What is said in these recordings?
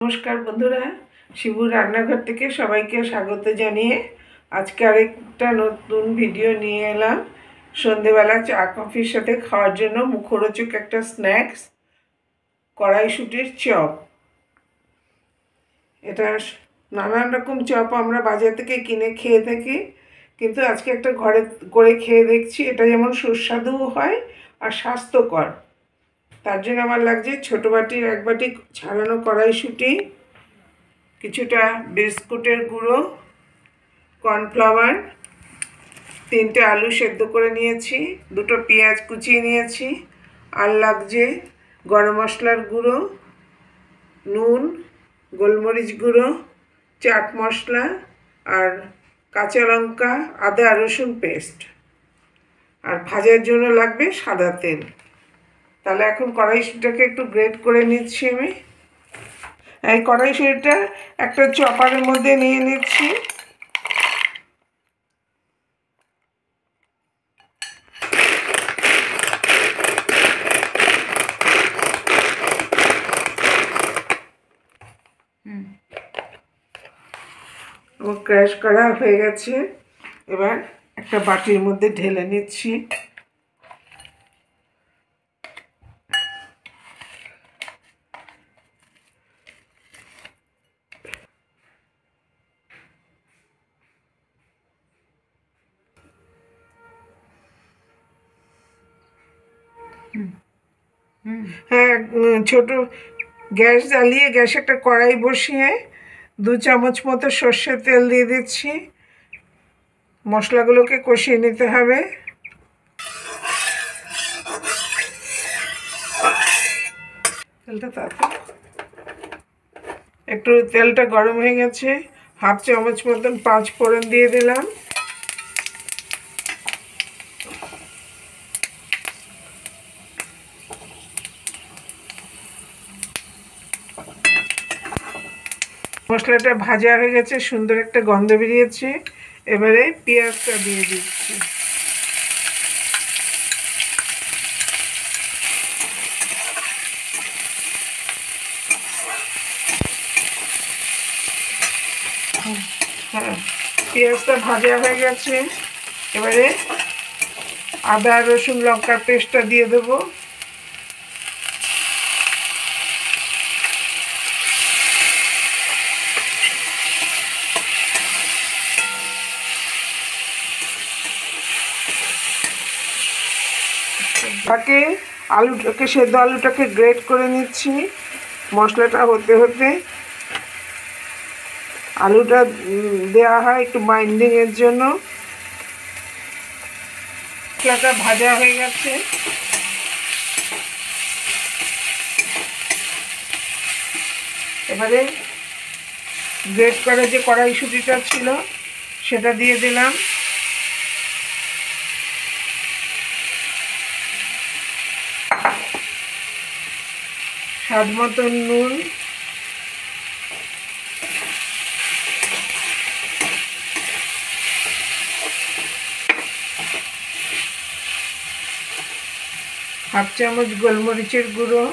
নমস্কার বন্ধুরা, শিবুর রান্নাঘর থেকে সবাইকে স্বাগত জানিয়ে আজকে আরেকটা নতুন ভিডিও নিয়ে এলাম। সন্ধেবেলা চা কফির সাথে খাওয়ার জন্য মুখরোচক একটা স্ন্যাক্স, কড়াইশুঁটির চপ। এটা নানান রকম চপ আমরা বাজার থেকে কিনে খেয়ে থাকি, কিন্তু আজকে একটা ঘরে করে খেয়ে দেখছি। এটা যেমন সুস্বাদুও হয় আর স্বাস্থ্যকর। তার জন্য আমার লাগছে ছোটো বাটির 1 বাটি ছাড়ানো কড়াইশুঁটি, কিছুটা বিস্কুটের গুঁড়ো, কর্নফ্লাওয়ার, 3টে আলু সেদ্ধ করে নিয়েছি, 2টো পেঁয়াজ কুচিয়ে নিয়েছি, আর লাগছে গরম মশলার গুঁড়ো, নুন, গোলমরিচ গুঁড়ো, চাট মশলা, আর কাঁচা লঙ্কা, আদা রসুন পেস্ট। আর ভাজার জন্য লাগবে সাদা তেল। তাহলে এখন কড়াইশুঁটিটাকে একটু গ্রেট করে নিচ্ছি আমি। এই কড়াইশুঁটিটা একটা চপারের মধ্যে নিয়ে নিচ্ছি। ক্র্যাশ করা হয়ে গেছে। এবার একটা বাটির মধ্যে ঢেলে নিচ্ছি। হ্যাঁ, ছোট গ্যাস জ্বালিয়ে গ্যাসে একটা কড়াই বসিয়ে 2 চামচ মতো সর্ষের তেল দিয়ে দিচ্ছি। মশলাগুলোকে কষিয়ে নিতে হবে। একটু তেলটা গরম হয়ে গেছে, 1/2 চামচ মতন 5 ফোড়ন দিয়ে দিলাম। মশলাটা ভাজা হয়ে গেছে, সুন্দর একটা গন্ধ বেরিয়েছে। এবারে পেঁয়াজটা দিয়ে দিচ্ছি। হ্যাঁ, পেঁয়াজটা ভাজা হয়ে গেছে। এবারে আদা রসুন লঙ্কার পেস্টটা দিয়ে দেবো। তাকে সেদ্ধ আলুটাকে গ্রেট করে নিচ্ছি। মশলাটা হতে হতে আলুটা দেওয়া হয় একটু বাইন্ডিংয়ের জন্য। মশলাটা ভাজা হয়ে গেছে। এবারে গ্রেট করা যে কড়াইশুঁটিটা ছিল সেটা দিয়ে দিলাম। স্বাদ মতো নুন, হাফ চামচ গোলমরিচের গুঁড়ো,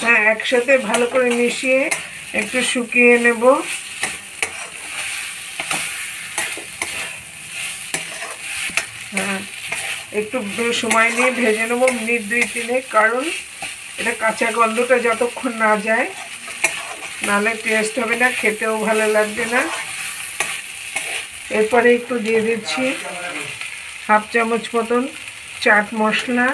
হ্যাঁ, একসাথে ভালো করে মিশিয়ে একটু শুকিয়ে নেব। হ্যাঁ, একটু সময় নিয়ে ভেজে নেব, মিনিট 2-3, কারণ এটা কাঁচা গন্ধটা যতক্ষণ না যায় নাহলে টেস্ট হবে না, খেতেও ভালো লাগবে না। এরপরে একটু দিয়ে দিচ্ছি 1/2 চামচ মতন চাট মশলা,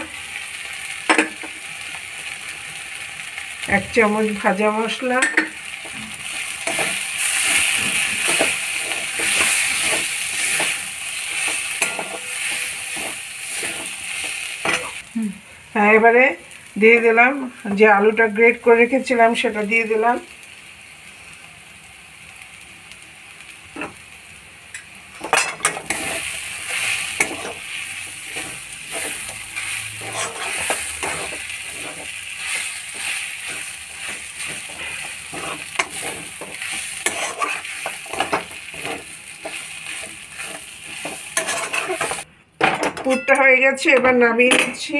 1 চামচ ভাজা মশলা, হ্যাঁ, এবারে দিয়ে দিলাম যে আলুটা গ্রেট করে রেখেছিলাম সেটা দিয়ে দিলাম। পুরটা হয়ে গেছে, এবার নামিয়ে নিচ্ছি।